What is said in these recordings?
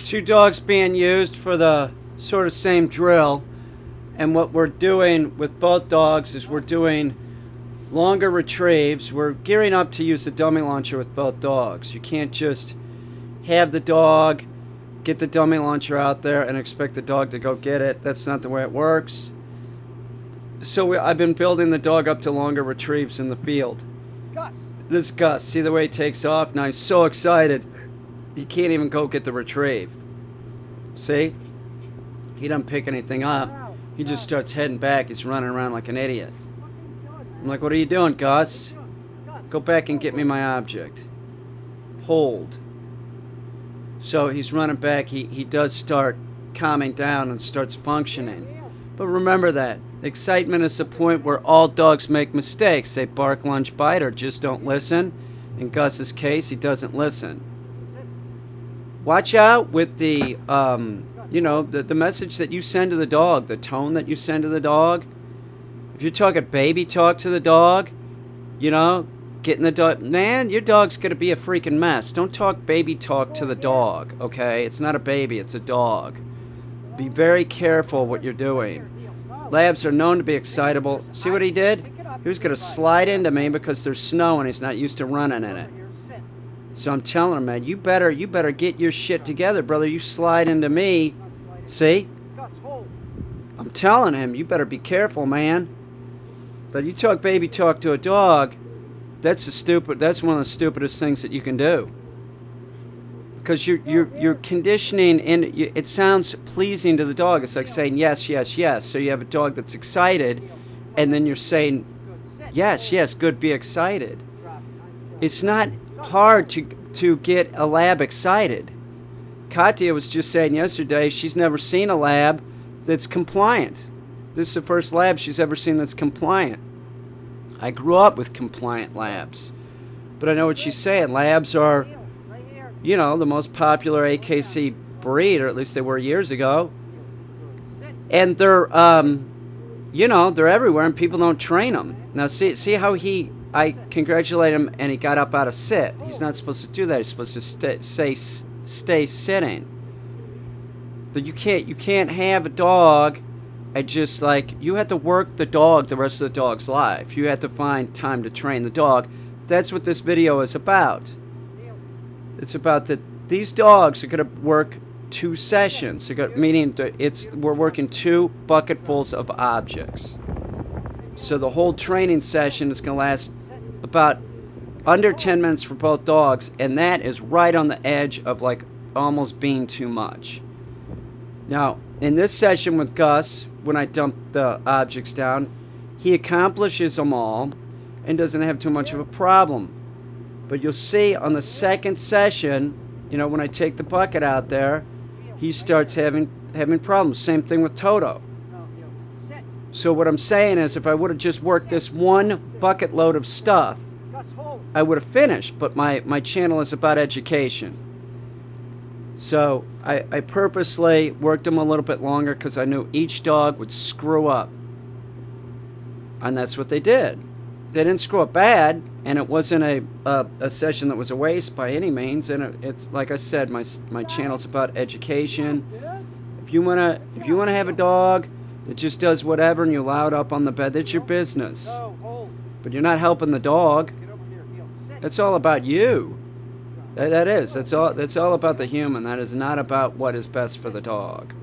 two dogs being used for the sort of same drill. And what we're doing with both dogs is we're doing longer retrieves. We're gearing up to use the dummy launcher with both dogs. You can't just have the dog, get the dummy launcher out there, and expect the dog to go get it. That's not the way it works. So I've been building the dog up to longer retrieves in the field. Gus. This is Gus. See the way he takes off? Now he's so excited, he can't even go get the retrieve. See? He doesn't pick anything up. He just starts heading back. He's running around like an idiot. I'm like, what are you doing, Gus? Go back and get me my object. Hold. So he's running back. He does start calming down and starts functioning. But remember that. Excitement is the point where all dogs make mistakes. They bark, lunge, bite, or just don't listen. In Gus's case, he doesn't listen. Watch out with the, the message that you send to the dog, the tone that you send to the dog. If you're talking baby talk to the dog, getting the dog, man, your dog's going to be a freaking mess. Don't talk baby talk to the dog, okay? It's not a baby, it's a dog. Be very careful what you're doing. Labs are known to be excitable. See what he did? He was going to slide into me because there's snow and he's not used to running in it. So I'm telling him, man, you better get your shit together, brother. You slide into me. See? I'm telling him, you better be careful, man. But you talk baby talk to a dog, that's one of the stupidest things that you can do. Because you're conditioning, and it sounds pleasing to the dog. It's like saying yes, yes, yes. So you have a dog that's excited, and then you're saying yes, yes, good, be excited. It's not hard to get a lab excited. Katya was just saying yesterday she's never seen a lab that's compliant. This is the first lab she's ever seen that's compliant. I grew up with compliant labs, but I know what she's saying. Labs are, the most popular AKC breed, or at least they were years ago. And they're, they're everywhere, and people don't train them. Now, see how I congratulate him, and he got up out of sit. He's not supposed to do that. He's supposed to stay sitting. But you can't have a dog and just you have to work the dog the rest of the dog's life. You have to find time to train the dog. That's what this video is about. It's about that these dogs are going to work 2 sessions. Meaning we're working 2 bucketfuls of objects. So the whole training session is going to last about under 10 minutes for both dogs, and that is right on the edge of almost being too much. Now, in this session with Gus, when I dump the objects down, he accomplishes them all and doesn't have too much of a problem. But you'll see on the second session, when I take the bucket out there, he starts having problems. Same thing with Toto. So what I'm saying is, if I would have just worked this 1 bucket load of stuff, I would have finished. But my channel is about education. So I purposely worked them a little bit longer because I knew each dog would screw up. And that's what they did. They didn't screw up bad, and it wasn't a session that was a waste by any means. And it's like I said, my channel's about education. If you wanna have a dog that just does whatever and you allow it up on the bed, that's your business. But you're not helping the dog. That's all about you. That is. That's all about the human. That is not about what is best for the dog.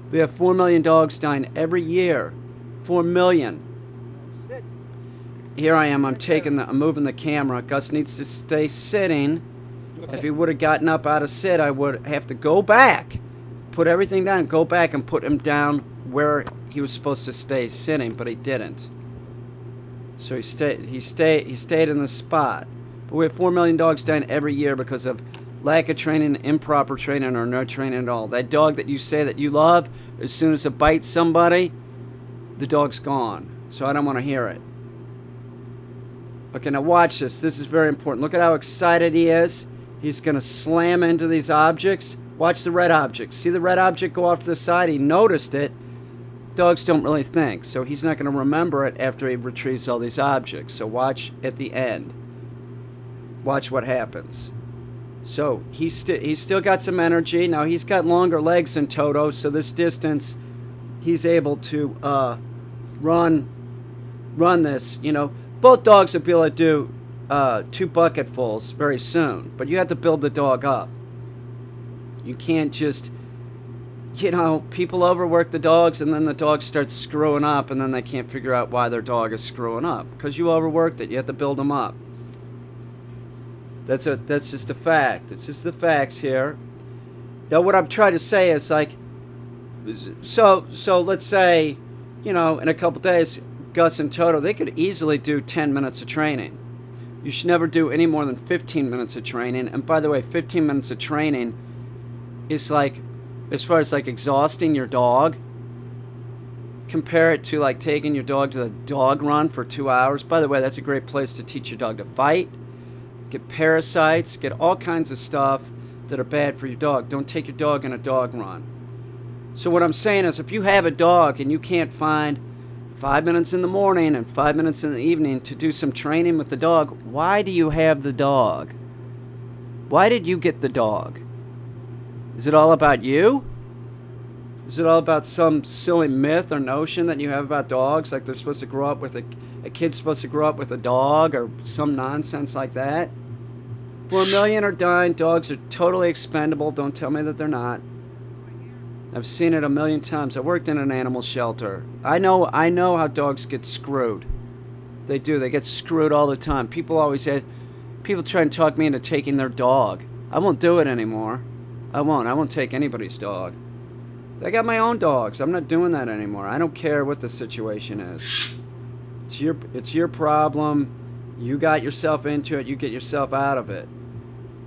We have 4 million dogs dying every year. 4 million. Here I am. I'm moving the camera. Gus needs to stay sitting. If he would have gotten up out of sit, I would have to go back, put everything down, go back and put him down where he was supposed to stay sitting, but he didn't. So he stayed in the spot. But we have 4 million dogs dying every year because of lack of training, improper training, or no training at all. That dog that you say that you love, as soon as it bites somebody, the dog's gone. So I don't want to hear it. Okay, now watch this. This is very important. Look at how excited he is. He's going to slam into these objects. Watch the red object. See the red object go off to the side? He noticed it. Dogs don't really think, so he's not going to remember it after he retrieves all these objects. So watch at the end. Watch what happens. So he's still got some energy. Now he's got longer legs than Toto, so this distance he's able to run this. Both dogs will be able to do 2 bucketfuls very soon, but you have to build the dog up. You can't just, people overwork the dogs and then the dog starts screwing up and then they can't figure out why their dog is screwing up because you overworked it. You have to build them up. That's just a fact. It's just the facts here. Now, what I'm trying to say is so let's say, in a couple days, Gus and Toto, they could easily do 10 minutes of training. You should never do any more than 15 minutes of training. And by the way, 15 minutes of training is as far as exhausting your dog, compare it to taking your dog to the dog run for 2 hours. By the way, that's a great place to teach your dog to fight, get parasites, get all kinds of stuff that are bad for your dog. Don't take your dog on a dog run. So what I'm saying is if you have a dog and you can't find 5 minutes in the morning and 5 minutes in the evening to do some training with the dog, why do you have the dog? Why did you get the dog? Is it all about you? Is it all about some silly myth or notion that you have about dogs? Like they're supposed to grow up with a kid's supposed to grow up with a dog or some nonsense like that? 4 million are dying. Dogs are totally expendable. Don't tell me that they're not. I've seen it a million times. I worked in an animal shelter. I know how dogs get screwed. They do. They get screwed all the time. People try and talk me into taking their dog. I won't do it anymore. I won't take anybody's dog. I got my own dogs. I'm not doing that anymore. I don't care what the situation is. It's your problem. You got yourself into it. You get yourself out of it.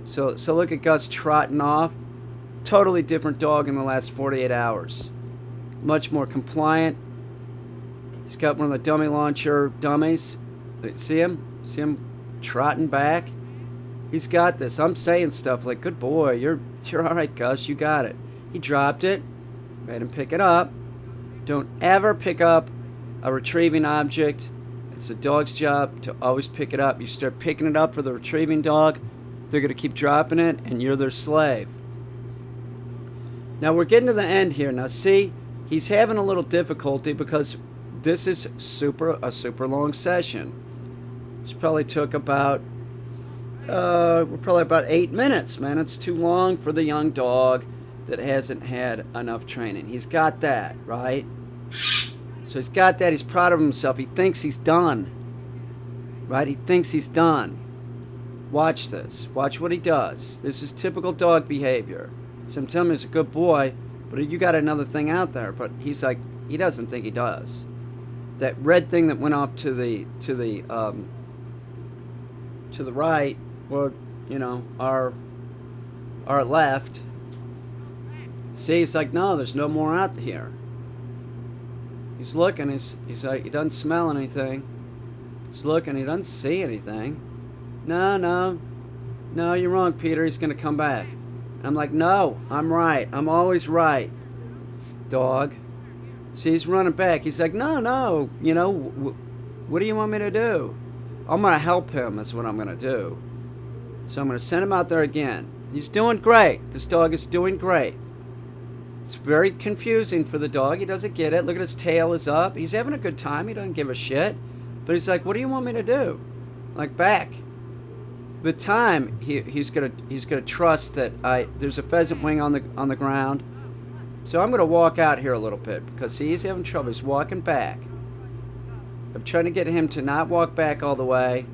So look at Gus trotting off. Totally different dog in the last 48 hours. Much more compliant. He's got one of the dummy launcher dummies. See him? See him trotting back? He's got this. I'm saying stuff like, good boy, you're all right, Gus, you got it. He dropped it. Made him pick it up. Don't ever pick up a retrieving object. It's the dog's job to always pick it up. You start picking it up for the retrieving dog, they're going to keep dropping it, and you're their slave. Now, we're getting to the end here. Now, see, he's having a little difficulty because this is a super long session. This probably took about 8 minutes, man. It's too long for the young dog that hasn't had enough training. He's got that, right? So he's got that. He's proud of himself. He thinks he's done, right? He thinks he's done. Watch this. Watch what he does. This is typical dog behavior. So I'm telling him he's a good boy, but you got another thing out there. But he's like, he doesn't think he does. That red thing that went off to the right, or our left. See, he's like, no, there's no more out here. He's looking. He's like, he doesn't smell anything. He's looking. He doesn't see anything. No, you're wrong, Peter. He's gonna come back. I'm like, no, I'm right. I'm always right, dog. See, he's running back. He's like, no, what do you want me to do? I'm going to help him. That's what I'm going to do. So I'm going to send him out there again. He's doing great. This dog is doing great. It's very confusing for the dog. He doesn't get it. Look at his tail is up. He's having a good time. He doesn't give a shit. But he's like, what do you want me to do? Like, back. With time, he's gonna trust that there's a pheasant wing on the ground. So I'm gonna walk out here a little bit because he's having trouble. He's walking back. I'm trying to get him to not walk back all the way,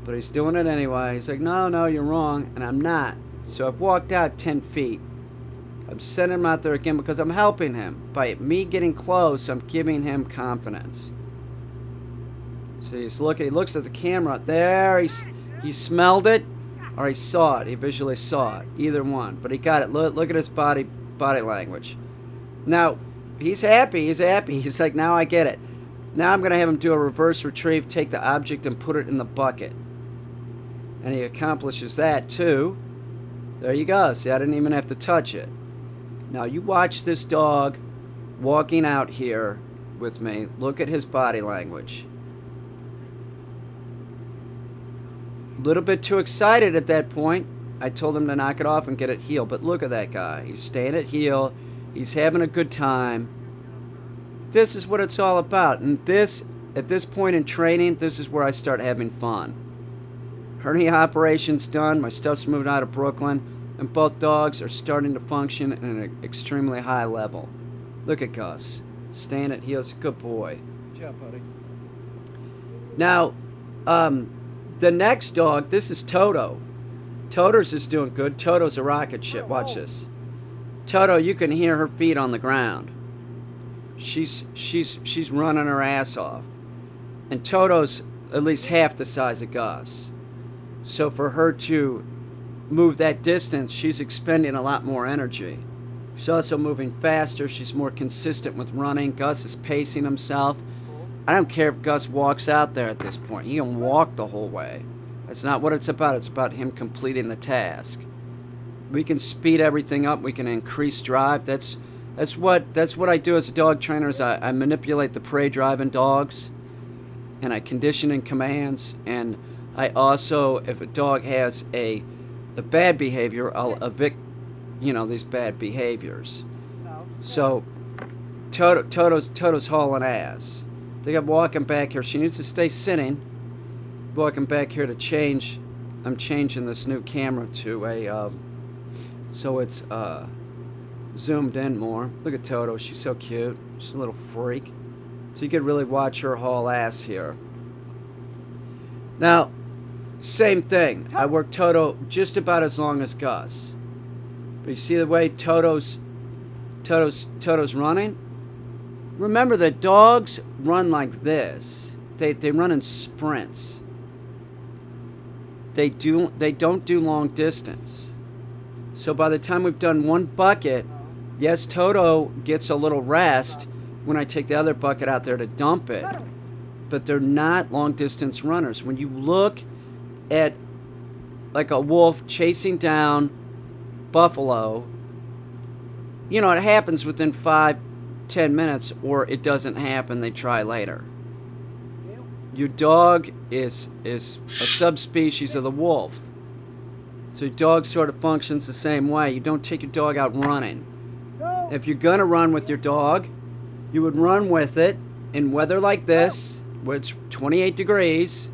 but he's doing it anyway. He's like, no, you're wrong, and I'm not. So I've walked out 10 feet. I'm sending him out there again because I'm helping him. By me getting close, I'm giving him confidence. So he's looking. He looks at the camera. There, he smelled it, or he saw it. He visually saw it. Either one. But he got it. Look at his body language. Now, he's happy. He's like, now I get it. Now I'm going to have him do a reverse retrieve, take the object and put it in the bucket. And he accomplishes that, too. There you go. See, I didn't even have to touch it. Now, you watch this dog walking out here with me. Look at his body language. A little bit too excited at that point. I told him to knock it off and get it heel. But look at that guy. He's staying at heel. He's having a good time. This is what it's all about. And this, at this point in training, this is where I start having fun. Hernia operation's done. My stuff's moved out of Brooklyn. And both dogs are starting to function at an extremely high level. Look at Gus. Staying at heel. Good boy. Good job, buddy. Now, the next dog, this is Toto. Toto's is doing good. Toto's a rocket ship. Watch this. Toto, you can hear her feet on the ground. She's running her ass off. And Toto's at least half the size of Gus. So for her to move that distance, she's expending a lot more energy. She's also moving faster. She's more consistent with running. Gus is pacing himself. I don't care if Gus walks out there at this point. He can walk the whole way. That's not what it's about. It's about him completing the task. We can speed everything up. We can increase drive. That's what I do as a dog trainer. Is I manipulate the prey drive in dogs, and I condition in commands. And I also, if a dog has a bad behavior, I'll evict, these bad behaviors. So Toto's hauling ass. They got walking back here. She needs to stay sitting. Walking back here to change. I'm changing this new camera to a so it's zoomed in more. Look at Toto. She's so cute. She's a little freak. So you could really watch her haul ass here. Now, same thing. I work Toto just about as long as Gus. But you see the way Toto's running? Remember that dogs run like this. They run in sprints. They don't do long distance. So by the time we've done one bucket, yes, Toto gets a little rest when I take the other bucket out there to dump it. But they're not long distance runners. When you look at like a wolf chasing down buffalo, it happens within 5-10 minutes, or it doesn't happen. They try later. Your dog is a subspecies of the wolf. So your dog sort of functions the same way. You don't take your dog out running. If you're going to run with your dog, you would run with it in weather like this, where it's 28 degrees.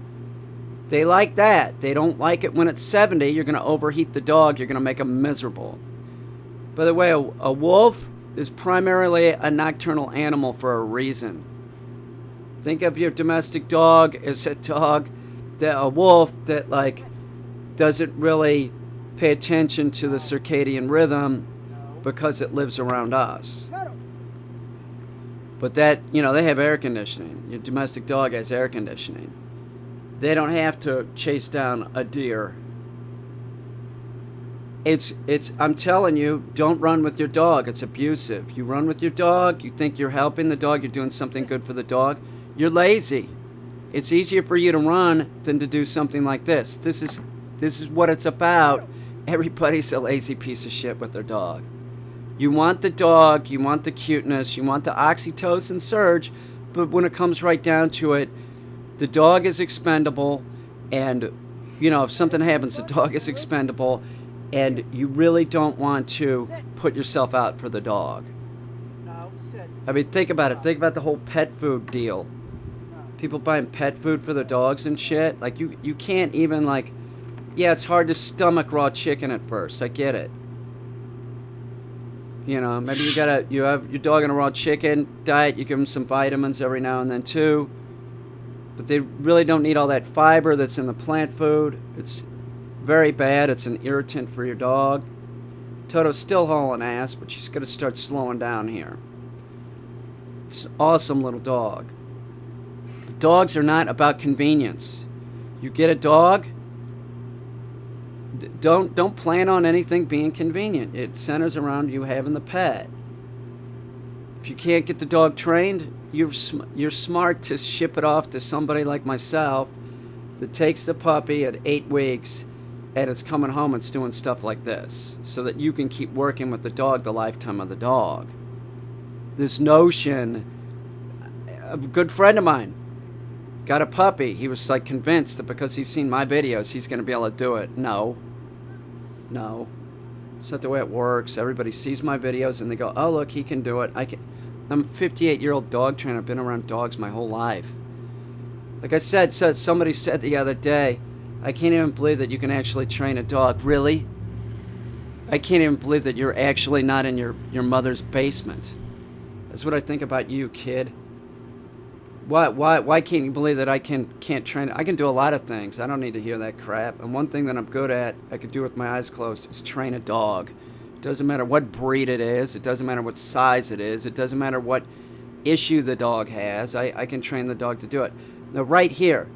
They like that. They don't like it when it's 70. You're going to overheat the dog. You're going to make them miserable. By the way, a wolf is primarily a nocturnal animal for a reason. Think of your domestic dog as a wolf that doesn't really pay attention to the circadian rhythm because it lives around us. But that, they have air conditioning. Your domestic dog has air conditioning. They don't have to chase down a deer. I'm telling you, don't run with your dog. It's abusive. You run with your dog, you think you're helping the dog, you're doing something good for the dog. You're lazy. It's easier for you to run than to do something like this. This is what it's about. Everybody's a lazy piece of shit with their dog. You want the dog, you want the cuteness, you want the oxytocin surge, but when it comes right down to it, the dog is expendable, and, if something happens, the dog is expendable, and you really don't want to put yourself out for the dog. I mean, think about it. Think about the whole pet food deal. People buying pet food for their dogs and shit. You can't even, it's hard to stomach raw chicken at first. I get it. Maybe you have your dog on a raw chicken diet. You give them some vitamins every now and then too. But they really don't need all that fiber that's in the plant food. It's very bad. It's an irritant for your dog. Toto's still hauling ass, but she's going to start slowing down here. It's an awesome little dog. Dogs are not about convenience. You get a dog, don't plan on anything being convenient. It centers around you having the pet. If you can't get the dog trained, you're smart to ship it off to somebody like myself that takes the puppy at 8 weeks and it's coming home and it's doing stuff like this so that you can keep working with the dog the lifetime of the dog. This notion, a good friend of mine got a puppy. He was convinced that because he's seen my videos, he's going to be able to do it. No. No. It's not the way it works. Everybody sees my videos and they go, oh, look, he can do it. I'm a 58-year-old dog trainer. I've been around dogs my whole life. Like I said, somebody said the other day, I can't even believe that you can actually train a dog. Really? I can't even believe that you're actually not in your mother's basement. That's what I think about you, kid. Why can't you believe that I can't train? I can do a lot of things. I don't need to hear that crap. And one thing that I'm good at, I could do with my eyes closed, is train a dog. It doesn't matter what breed it is. It doesn't matter what size it is. It doesn't matter what issue the dog has. I can train the dog to do it. Now, right here,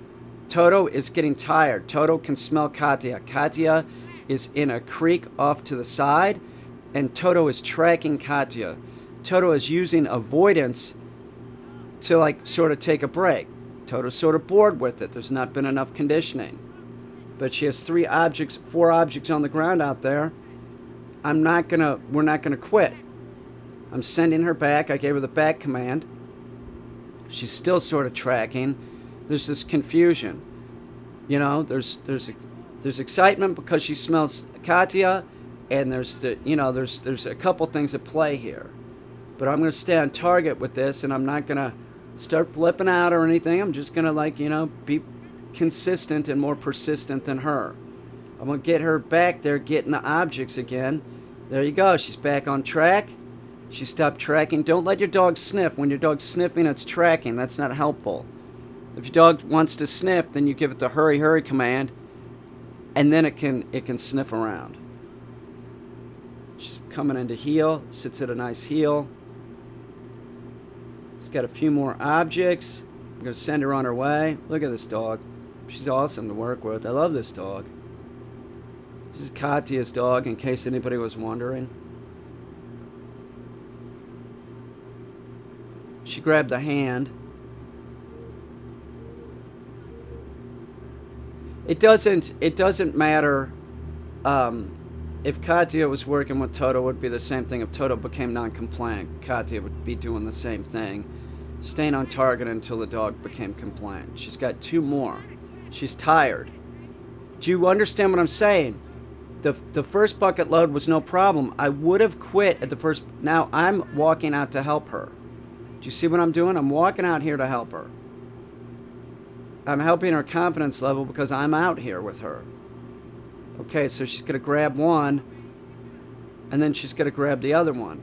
Toto is getting tired. Toto can smell Katya. Katya is in a creek off to the side, and Toto is tracking Katya. Toto is using avoidance to, like, sort of take a break. Toto's sort of bored with it. There's not been enough conditioning. But she has 4 objects on the ground out there. We're not gonna quit. I'm sending her back. I gave her the back command. She's still sort of tracking. There's this confusion. You know, there's excitement because she smells Katya, and there's a couple things at play here. But I'm going to stay on target with this, and I'm not going to start flipping out or anything. I'm just going to, be consistent and more persistent than her. I'm going to get her back there getting the objects again. There you go. She's back on track. She stopped tracking. Don't let your dog sniff. When your dog's sniffing, it's tracking. That's not helpful. If your dog wants to sniff, then you give it the hurry, hurry command, and then it can sniff around. She's coming into heel. Sits at a nice heel. She's got a few more objects. I'm going to send her on her way. Look at this dog. She's awesome to work with. I love this dog. This is Katya's dog, in case anybody was wondering. She grabbed the hand. It doesn't matter if Katya was working with Toto. It would be the same thing. If Toto became non-compliant, Katya would be doing the same thing, staying on target until the dog became compliant. She's got 2 more. She's tired. Do you understand what I'm saying? The first bucket load was no problem. I would have quit at the first. Now I'm walking out to help her. Do you see what I'm doing? I'm walking out here to help her. I'm helping her confidence level because I'm out here with her. Okay, so she's going to grab one, and then she's going to grab the other one.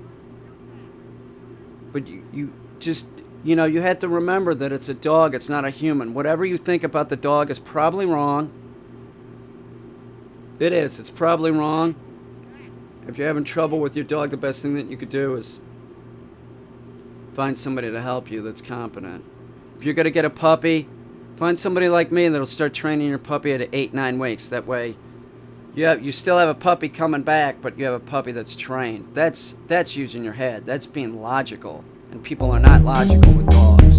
But you just, you have to remember that it's a dog, it's not a human. Whatever you think about the dog is probably wrong. It is. It's probably wrong. If you're having trouble with your dog, the best thing that you could do is find somebody to help you that's competent. If you're going to get a puppy, find somebody like me that'll start training your puppy at 8-9 weeks. That way, you still have a puppy coming back, but you have a puppy that's trained. That's using your head. That's being logical. And people are not logical with dogs.